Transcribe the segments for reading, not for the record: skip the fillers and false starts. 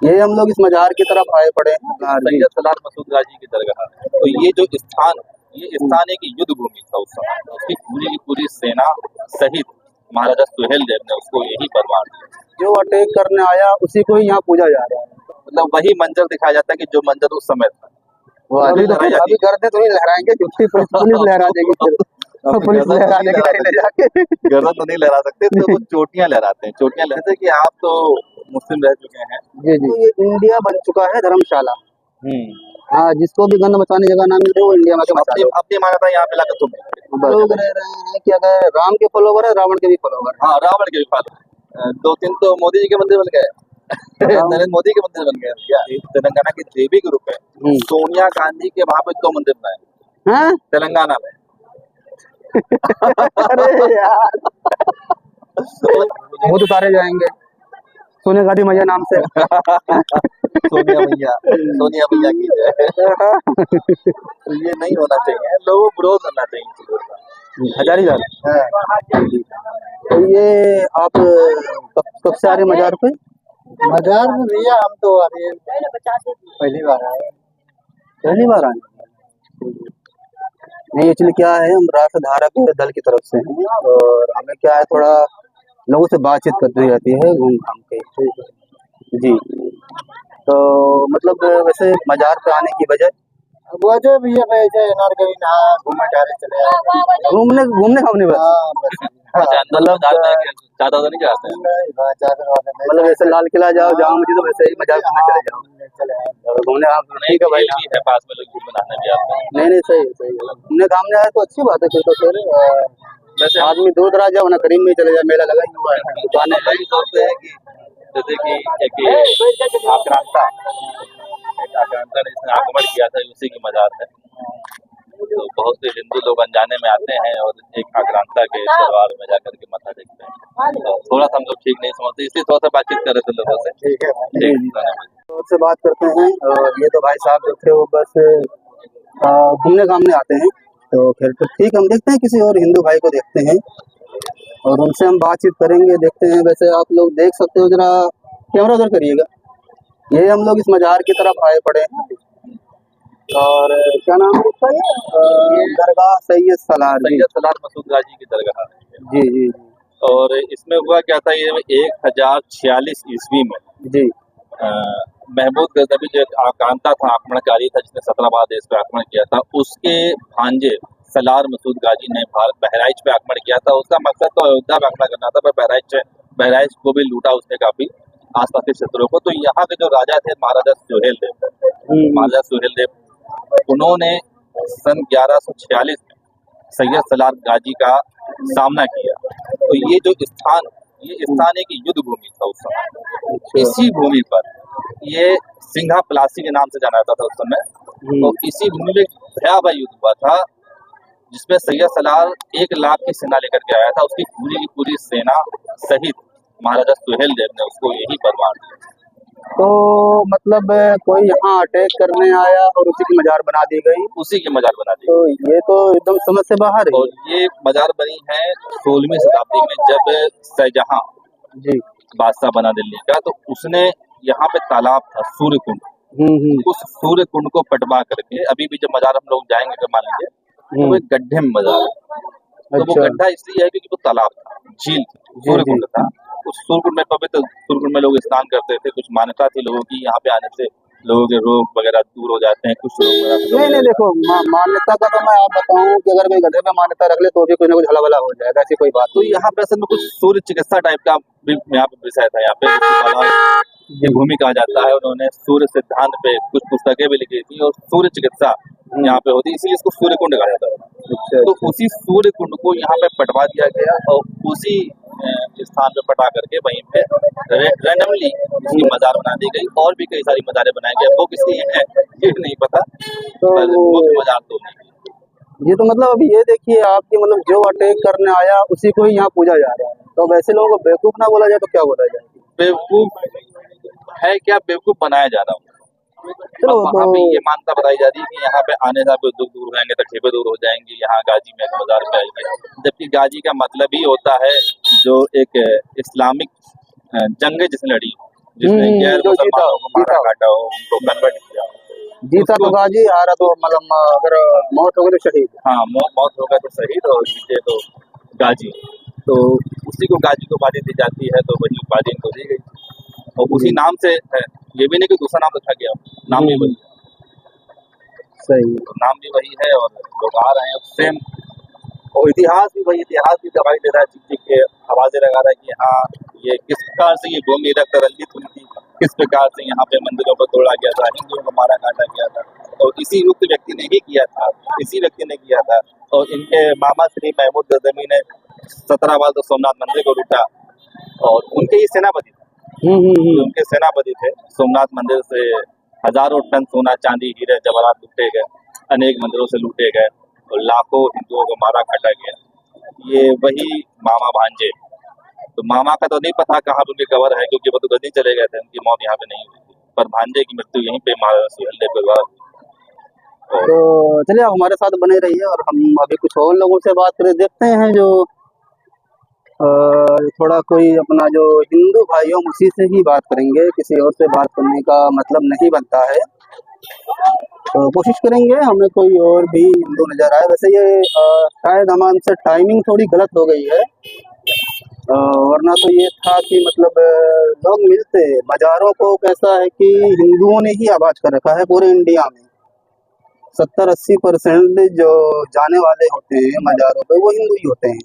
ये हम लोग इस मजार की तरफ आए पड़े हैं। सैयद सलार मसूद गाजी की दरगाह है। तो ये जो स्थान, ये स्थान एक युद्ध भूमि था उस समय। उसकी पूरी की पूरी सेना सहित महाराजा सुहेल देव ने उसको यही बर्बाद किया। जो अटैक करने आया उसी को ही यहाँ पूजा जा रहा है। मतलब वही मंजर दिखाया जाता है कि जो मंजर उस समय था। वो अभी गर्दन तो नहीं लहराएंगे, क्योंकि पुलिस लहरा देगी फिर। पुलिस लहरा देगी ले जाके। गर्दन तो नहीं लहरा सकते, तो वो चोटियां लहराते हैं। चोटियां लहराते हैं कि आप तो मुस्लिम रह चुके हैं। जी जी। तो ये इंडिया बन चुका है धर्मशाला। हाँ, जिसको भी गंद मचाने जगह ना मिले वो इंडिया में अपनी मान्यता यहाँ पे लाकर तुम लोग रह रहे हैं कि अगर राम के फॉलोवर है, रावण के भी फॉलोवर। हाँ, रावण के भी फॉलोवर। 2-3 तो मोदी जी के मंदिर बन गए, नरेंद्र मोदी के मंदिर बन गए। तेलंगाना के देवी ग्रुप है, सोनिया गांधी के वहां पे 2 मंदिर बनाए हैं तेलंगाना में। अरे यार, वो तो सारे जाएंगे सोनिया गांधी मैया नाम से। सोनिया मैया की जय। तो ये नहीं होना चाहिए, लोगों को विरोध करना चाहिए चीजों का। हजारीलाल, तो ये आप कब से आ रहे मजार पे? मजार में भैया हम तो अभी पहली बार आए। पहली बार आए? नहीं, एक्चुअली क्या है, हम राष्ट्रधारा के दल की तरफ से हैं और हमें क्या है, थोड़ा लोगों से बातचीत करनी रहती है घूम घाम के। जी, तो मतलब वैसे मजार पे आने की वजह भैया वैसे नारगरी नहा घूमने टहले चले आए। घूमने खाने बस। मतलब ज्यादा तो नहीं जाते हैं। मतलब वैसे लाल किला जाओ जहाँ मुझे, तो वैसे ही मजार घूमने चले जाओ घूमने। ठीक है भाई, है पास में लोग बनाने भी आते हैं। नहीं सही है। घूमने घामने आए तो अच्छी बात है फिर तो। फिर वैसे आदमी दूर दराज जाओ ना, करीब में चले जाए, मेला लगा ही हुआ है, दुकानें लगी होते हैं कि जैसे कि एक आक्रांता ने इसने आक्रमण किया था, उसी की मजार है। तो बहुत से हिंदू लोग अनजाने में आते हैं और एक आक्रांता के दरबार में जाकर के मत्था टेकते हैं। तो थोड़ा सा हम लोग ठीक नहीं समझते, इसी थोड़ा सा बातचीत कर रहे थे लोगों से। ठीक है, से बात करते हैं। और ये तो भाई साहब जो थे वो बस घूमने घामने आते हैं। तो फिर तो ठीक, हम देखते हैं किसी और हिंदू भाई को देखते हैं और उनसे हम बातचीत करेंगे, देखते हैं। वैसे आप लोग देख सकते हो, जरा कैमरा उधर करिएगा। ये हम लोग इस मजार की तरफ आए पड़े हैं और क्या नाम है इसका, ये दरगाह सैयद सलार मसूद गाजी की दरगाह है। जी। और इसमें हुआ क्या था, ये 1046 ईस्वी में जी महमूद गजनवी जो आक्रांता था, आक्रमणकारी था, जिसने 17 बार देश पे आक्रमण किया था, उसके भांजे सलार मसूद गाजी ने बहराइच पे आक्रमण किया था। उसका मकसद तो अयोध्या पे आक्रमण करना था, पर बहराइच को भी लूटा उसने काफी आसपास के क्षेत्रों को। तो यहाँ के जो राजा थे महाराजा सुहेल देव, उन्होंने सन 1146 में सैयद सलार गाजी का सामना किया। तो ये जो स्थान, ये स्थान एक युद्ध भूमि था उस समय। इसी भूमि पर ये सिंघा प्लासी के नाम से जाना जाता था उस समय। तो इसी भूमि में भयावह युद्ध हुआ था, जिसमें सैयद सलार 1 लाख की सेना लेकर के आया था। उसकी पूरी की पूरी सेना सहित महाराजा सुहेल देव ने उसको यही बर्बाद किया। तो मतलब कोई यहाँ अटैक करने आया और उसी की मजार बना दी गई। तो ये तो एकदम समझ से बाहर है। और ये मजार बनी है 16वीं शताब्दी में, जब शाहजहां जी बादशाह बना दिल्ली का, तो उसने यहाँ पे तालाब था सूर्य कुंड, उस सूर्य कुंड को पटवा करके, अभी भी जब मजार हम लोग जाएंगे अगर मान लीजिए, तो वो एक गड्ढे में मजार है। तो वो गड्ढा इसलिए है क्योंकि वो तालाब था, झील, सूर्य कुंड था। उस सूर्य कुंड में पवित्र सूर्य कुंड में लोग स्नान करते थे। कुछ मान्यता थी लोगों की, यहाँ पे आने से लोगों के रोग वगैरह दूर हो जाते हैं। कुछ लोग नहीं देखो, मान्यता का तो मैं आप बताऊं कि अगर कोई गड्ढे में मान्यता रख ले तो भी कुछ ना कुछ हला हो जाएगा, ऐसी कोई बात। तो यहाँ पे असल में कुछ सूर्य चिकित्सा टाइप का भी यहाँ पे विषय था। यहाँ पे ये भूमि कहा जाता है। उन्होंने सूर्य सिद्धांत पे कुछ पुस्तकें भी लिखी थी और सूर्य चिकित्सा यहाँ पे होती, इसीलिए इसको सूर्य कुंड कहा जाता है। तो उसी सूर्य कुंड को यहाँ पे पटवा दिया गया और उसी स्थान पे पटा करके वहीं पे रैंडमली इसकी मजार बना दी गई। और भी कई सारी मजारें बनाई गई, वो किसकी है ये नहीं पता, पर मुख्य मजार तो नहीं। ये तो मतलब अभी ये देखिए आपकी, मतलब जो अटैक करने आया उसी को ही यहाँ पूजा जा रहा है। तो वैसे लोगों को बेवकूफ ना बोला जाए तो क्या बोला जाए? बेवकूफ है क्या, बेवकूफ बनाया जा रहा हूँ। तो वहाँ पे ये मान्यता बताई जा रही है कि यहाँ पे आने से आपके दुख दूर हो जाएंगे, तकलीफें दूर हो जाएंगी, यहाँ गाजी में मजार पे आएंगे। जबकि गाजी का मतलब ही होता है जो एक इस्लामिक जंग जिसने लड़ी, जिसने गैर जो मुसलमानों को मारा जीता काटा हो, उनको कन्वर्ट किया। जीता तो उसको गाजी, हारा तो मतलब अगर मौत हो गई तो शहीद। हाँ, मौत होगा तो शहीद और जीते तो गाजी। तो उसी को गाजी को उपाधि दी जाती है, तो वही उपाधि इनको दी गई और उसी जी नाम से है। ये भी नहीं कि दूसरा नाम रखा गया, नाम भी वही सही तो नाम भी वही है और लोग आ रहे हैं सेम। और इतिहास भी वही, इतिहास भी गवाही दे रहा है, चिट्ठी के आवाजें लगा रहा है कि हाँ ये किस प्रकार से ये भूमि रंजित हुई थी, किस प्रकार से यहाँ पे मंदिरों को तोड़ा गया था, हिंदुओं को मारा काटा गया था और इसी युक्त व्यक्ति ने ही किया था, इसी व्यक्ति ने किया था। और इनके मामा श्री महमूद गजनवी ने 17 बार तो सोमनाथ मंदिर को लूटा और उनके ही सेनापति थे, उनके सेनापति थे। सोमनाथ मंदिर से हजारों टन सोना चांदी हीरे जवाहरात लूटे गए, अनेक मंदिरों से लूटे गए और लाखों हिंदुओं को मारा काटा गया। ये वही मामा भांजे। तो मामा का तो नहीं पता कहाँ पे उनकी कब्र है, क्योंकि वो तो गद्दी चले गए थे, उनकी मौत यहाँ पे नहीं हुई थी, पर भांजे की मृत्यु यहीं पे महाराजा सुहेलदेव के द्वारा हुई। तो चलिए आप हमारे साथ बने रहिए और हम अभी कुछ और लोगों से बात करें, देखते हैं जो थोड़ा कोई अपना जो हिंदू भाई हो उसी से ही बात करेंगे, किसी और से बात करने का मतलब नहीं बनता है। तो कोशिश करेंगे हमें कोई और भी हिंदू नजर आए। वैसे ये शायद हमारे टाइमिंग थोड़ी गलत हो गई है, वरना तो ये था कि मतलब लोग मिलते मज़ारों को। कैसा है कि हिंदुओं ने ही आबाद कर रखा है पूरे इंडिया में। 70-80% जो जाने वाले होते हैं मज़ारों पे वो हिंदू ही होते हैं।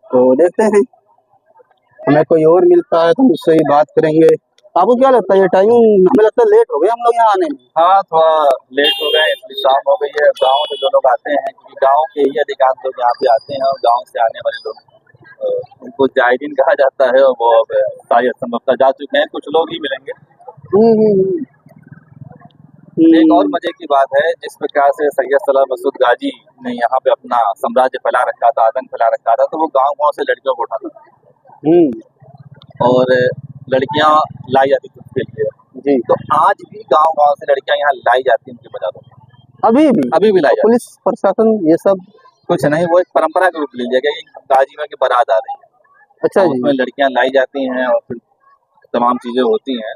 तो देखते हैं हमें कोई और मिलता है तो उससे ही बात करेंगे। आपको क्या लगता है ये टाइमिंग? हमें लगता है लेट हो गए हम लोग यहाँ आने में। हाँ, थोड़ा लेट हो गए, इसलिए शाम हो गई है। गाँव से जो लोग आते हैं, क्योंकि गाँव के ही अधिकांश लोग यहाँ पे आते हैं और गाँव से आने वाले लोग उनको जायरीन कहा जाता है और वो अब शायद संभवतः जा चुके हैं, कुछ लोग ही मिलेंगे। एक और मजे की बात है, जिस प्रकार से सैयद सलार मसूद गाजी ने यहाँ पे अपना साम्राज्य फैला रखा था, आतंक फैला रखा था, तो वो गांव-गांव से लड़कियों को उठाता था और लड़कियां लाई जाती थी उसके लिए जी। तो आज भी गांव-गांव से लड़कियां यहाँ लाई जाती हैं उनके मज़ारों में, अभी भी लाई जाती। पुलिस प्रशासन ये सब कुछ नहीं, वो एक परंपरा के रूप ले लिया गया कि गाजी में की बारात आ रही है, अच्छा जी। उसमें लड़कियां लाई जाती हैं और फिर तमाम चीजें होती हैं।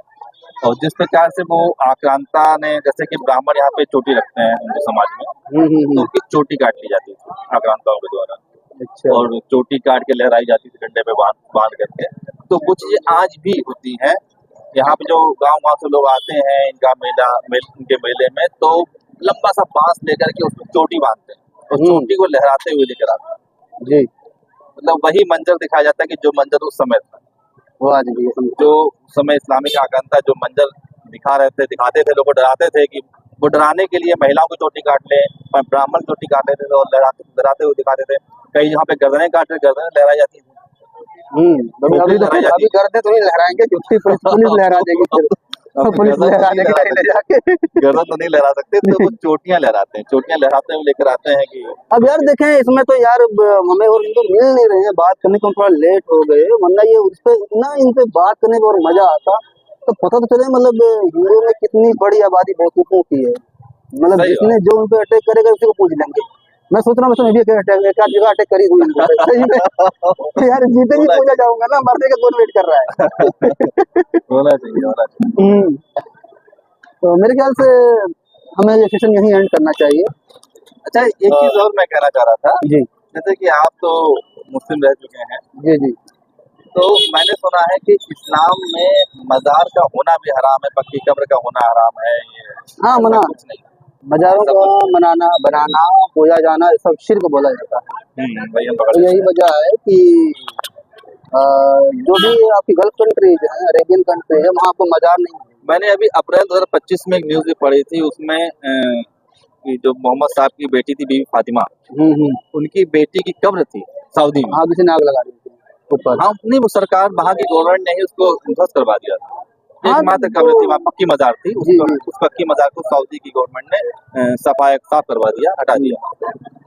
और जिस प्रकार से वो आक्रांता ने, जैसे कि ब्राह्मण यहाँ पे चोटी रखते हैं हिंदू समाज में, तो उनकी चोटी काट ली जाती थी आक्रांताओं के द्वारा। अच्छा। और चोटी काट के लहराई जाती थी डंडे पे बांध करके। तो वो चीजें आज भी होती हैं। यहाँ पे जो गांव से लोग आते हैं इनका इनके मेले में, तो लंबा सा बांस लेकर के उसमें चोटी बांधते हैं और चोटी को लहराते हुए लेकर आते हैं जी। मतलब वही मंजर दिखाया जाता है कि जो मंजर उस समय था, वो आज भी जो समय इस्लामिक आकांक्षा जो मंजर दिखाते थे, लोगों को डराते थे कि वो डराने के लिए महिलाओं की चोटी काट ले, ब्राह्मण चोटी काट लेते थे और डराते हुए दिखाते थे। कई यहाँ पे गर्दनें लहराई जाती थी। अभी गर्दनें तो नहीं लहराएंगे क्योंकि पुलिस लहरा देगी फिर। पुलिस लहरा देगी ले जाके। गर्दन तो नहीं लहरा सकते, तो वो चोटियां लहराते हैं, चोटियां लहराते हुए लेकर आते हैं कि अब यार देखें इसमें तो यार हमें और इनको मिल नहीं रहे हैं, बात करने को थोड़ा लेट हो गए, वरना ये उस पे इतना इन पे बात करने में और मजा आता तो पता तो चले मतलब हिंदुओं में कितनी बड़ी आबादी बेवकूफों की है। मतलब जिसने जो उन पे अटैक करेगा उसी को पूछ लेंगे। मैं सोच रहा हूँ एक आध जगह अटैक करी हुई सही में। यार जीते भी पूछा जाऊंगा ना, मरने का कौन वेट कर रहा है। होना चाहिए। तो मेरे ख्याल से हमें ये सेशन यहीं एंड करना चाहिए। अच्छा, एक चीज और मैं कहना चाह रहा था जी, जैसे कि आप तो मुस्लिम रह चुके हैं जी जी, तो मैंने सुना है कि इस्लाम में मजार का होना भी हराम है, पक्की कब्र का होना हराम है। ये हाँ मना कुछ नहीं, मजारों का मनाना बनाना पूजा जाना सब शिर्क बोला जाता है। तो यही वजह है कि जो भी आपकी गल्फ कंट्रीज है, अरेबियन कंट्री है, वहाँ आपको मजार नहीं। मैंने अभी अप्रैल 2025 में एक न्यूज भी पढ़ी थी, उसमें कि जो मोहम्मद साहब की बेटी थी बीबी फातिमा, उनकी बेटी की कब्र थी सऊदी में। हाँ, किसी ने आग लगा दी थी ऊपर। हाँ, नहीं, वो सरकार वहाँ की गवर्नमेंट ने ही उसको ध्वस्त करवा दिया था। एकमात्र कब्र थी वहाँ, पक्की मजार थी, उस पक्की मजार को सऊदी की गवर्नमेंट ने साफ करवा दिया, हटा दिया।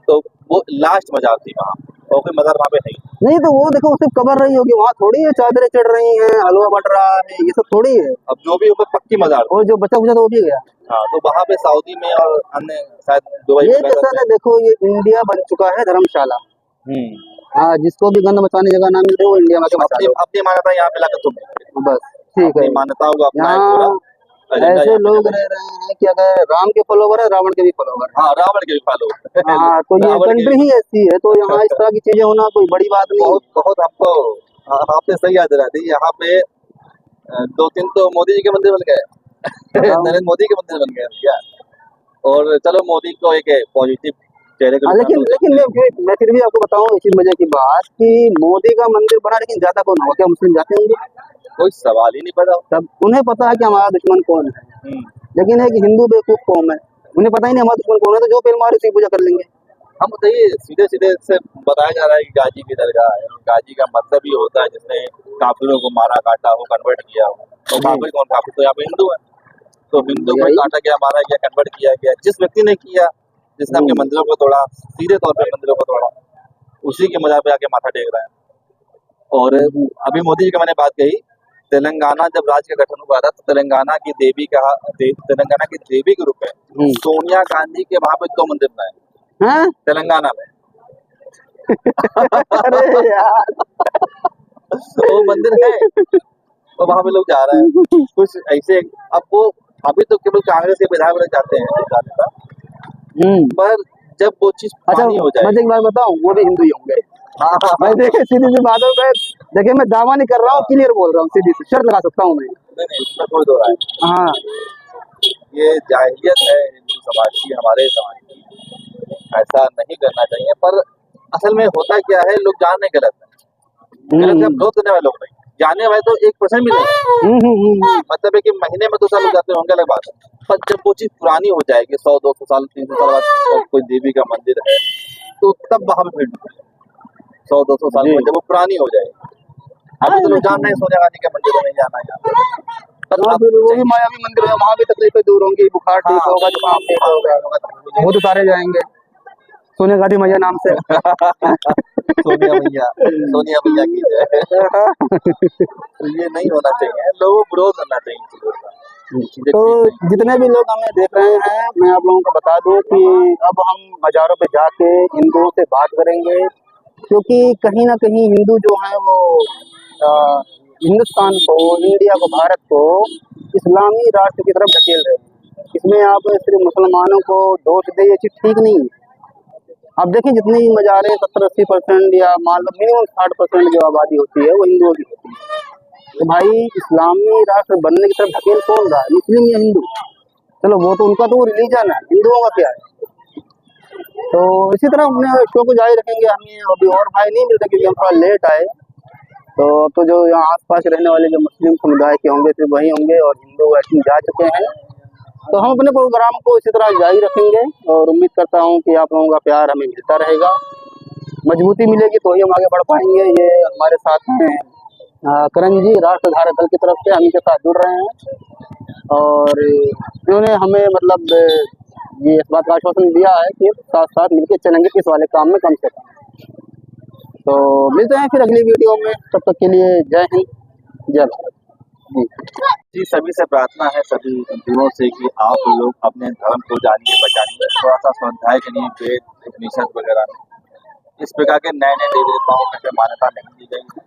तो वो लास्ट मजार थी वहाँ, और कोई मजार वहाँ पे नहीं। तो वो देखो सिर्फ कब्र रही होगी, वहाँ थोड़ी है चादरें चढ़ रही हैं, हलवा बट रहा है, ये सब थोड़ी है। अब जो भी ऊपर पक्की मजार, और जो बचा था वो भी गया। हाँ, तो वहाँ पे सऊदी में और अन्य शायद दुबई ये जैसा ना देखो, ये इंडिया बन चुका है धर्मशाला। हाँ, जिसको भी गंद मचाने जगह ना मिले वो इंडिया में अपनी मान्यता यहाँ पे लाकर तुम बस ठीक अपनी है। मान्यताओं को अपना एक यहाँ पूरा एजेंडा ऐसे यहाँ पे लोग चल रह रहे हैं कि अगर राम के फॉलोवर है, रावण के भी फॉलोवर है। हाँ, रावण के भी फॉलो हाँ, तो ये रावण के कंट्री भी ही ऐसी है, तो यहाँ इस तरह की चीजें होना कोई बड़ी बात नहीं बहुत बहुत हमको आपने सही याद दिला दी। यहाँ पे 2-3 तो मोदी जी के मंदिर बन गए है। नरेंद्र मोदी के मंदिर बन गए क्या। और चलो मोदी को एक पॉजिटिव चेहरे को हाँ, निशान लेकिन हो लेकिन सकते हैं। मैं फिर भी आपको बताऊं इसी मजे की बात कि मोदी का मंदिर बना, लेकिन ज्यादा कौन होगा? क्या मुस्लिम जाते होंगे? कोई सवाल ही नहीं पैदा होता। तब उन्हें पता है कि हमारा दुश्मन कौन है, हम्म, लेकिन है कि हिंदू बेवकूफ कौम है, उन्हें पता ही नहीं हमारा दुश्मन कौन है, तो जो पेड़ मारे उसी की पूजा कर लेंगे। हम बताइए सीधे सीधे से बताया जा रहा है कि गाजी की दरगाह है और गाजी का मतलब ही होता है जिसने काफिरों को मारा काटा हो, कन्वर्ट किया हो। तो जी। काफिर कौन? काफिर तो यहाँ पे हिंदू है। तो हिंदू को यही। काटा गया, मारा गया, कन्वर्ट किया गया। जिस व्यक्ति ने किया, जिसने अपने मंदिरों को तोड़ा, सीधे तौर पे मंदिरों को तोड़ा, उसी के मजार पे आके माथा टेक रहा है। और अभी मोदी जी का मैंने बात कही, तेलंगाना जब राज्य का गठन हुआ था तो तेलंगाना की देवी के रूप में सोनिया गांधी के वहां पे 2 मंदिर बनाए हैं? तेलंगाना में। अरे यार, वो मंदिर है और वहां पे लोग जा रहे हैं कुछ ऐसे। अब वो अभी तो केवल कांग्रेस के विधायक लोग जाते हैं जाने का, पर जब वो चीज अच्छा, पानी हो मैं जाए। एक बात बताऊं, वो भी हिंदू ही होंगे। हाँ हाँ मैं देखे सीधी सी बात है, मैं देखिए मैं दावा नहीं कर रहा हूँ, क्लियर बोल रहा हूँ, सीधी सी शर्त लगा सकता हूँ मैं। नहीं, इसमें कोई दो राय नहीं। हाँ, ये जाहिलियत है हिंदू समाज की, हमारे समाज की। ऐसा नहीं करना चाहिए, पर असल में होता क्या है, लोग जान नहीं गलत है। गलत का विरोध करने वाले लोग नहीं, जाने वाले तो 1% भी नहीं। मतलब है कि महीने में 2 साल हो जाते होंगे, अलग बात है। पर जब वो चीज पुरानी हो जाएगी, 100-200 साल 300 साल बाद कोई देवी का मंदिर है, तो तब वहां पे भीड़ 100-200 साल जी। में जब वो पुरानी हो जाएगी। अभी तो लोग जान रहे हैं सोनिया गांधी के मंदिर में नहीं जाना है यहाँ पे। पर हाँ, अब फिर वो भी मायावी मंदिर है, वहाँ भी तकलीफें दूर होंगी, बुखार ठीक होगा, जुकाम ठीक होगा, भूत उतारे जाएंगे सोनिया गांधी मैया नाम से। सोनिया मैया की जय। तो ये नहीं होना चाहिए, लोगों को विरोध करना चाहिए चीजों का। चीजें तो ठीक नहीं। जितने भी लोग हमें देख रहे हैं, मैं आप लोगों को बता दूं कि अब हम बाजारों पे जाके हिंदुओं से बात करेंगे, क्योंकि कहीं ना कहीं हिंदू जो है वो अ, हिंदुस्तान को, इंडिया को, भारत को इस्लामी राष्ट्र की तरफ ढकेल रहे हैं। इसमें आप सिर्फ मुसलमानों को दोष दे, ये चीज ठीक नहीं है। आप देखें जितनी भी मज़ारें 70-80% या मान लो मिनिमम 60% जो आबादी होती है वो हिंदुओं की होती है। तो भाई इस्लामी राष्ट्र बनने की तरफ ढकेल कौन रहा है, मुस्लिम या हिंदू? चलो वो तो उनका तो रिलीजन है, हिंदुओं का क्या है? तो इसी तरह अपने शो को जारी रखेंगे। हमें अभी और भाई नहीं मिलते क्योंकि हम थोड़ा लेट आए, तो जो यहाँ आसपास रहने वाले जो मुस्लिम समुदाय के होंगे सिर्फ वही होंगे, और हिंदू वैसे जा चुके हैं। तो हम अपने प्रोग्राम को इसी तरह जारी रखेंगे और उम्मीद करता हूँ कि आप लोगों का प्यार हमें मिलता रहेगा। मजबूती मिलेगी तो ही हम आगे बढ़ पाएंगे। ये हमारे साथ हैं करण जी, राष्ट्रधारक दल की तरफ से हम इनके साथ जुड़ रहे हैं, और इन्होंने हमें मतलब ये इस बात का आश्वासन दिया है कि साथ साथ मिलकर चलेंगे इस वाले काम में कम से कम। तो मिलते हैं फिर अगली वीडियो में, तब तक के लिए जय हिंद, जय भारत जी। सभी से प्रार्थना है, सभी हिंदुओं से, कि आप लोग अपने धर्म को जानिए, बचानिए, थोड़ा सा स्वाध्याय करिए वेद उपनिषद वगैरह में। इस प्रकार के नए नए देवी देवताओं को मान्यता नहीं दी गई है।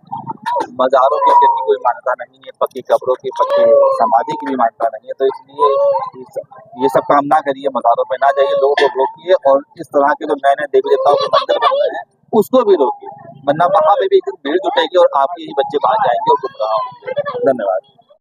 मज़ारों की कहीं कोई मान्यता नहीं है, पक्की कब्रों की, पक्की समाधि की भी मान्यता नहीं है। तो इसलिए ये सब काम ना करिए, मज़ारों पे ना जाइए, लोगों को रोकिए, और इस तरह के जो नए नए देवी देवताओं के मंदिर बन रहे हैं उसको भी रोकिए, वरना वहाँ पे भी भीड़ जुटेगी और आपके ही बच्चे बाहर जाएंगे और गुमराह होंगे। धन्यवाद।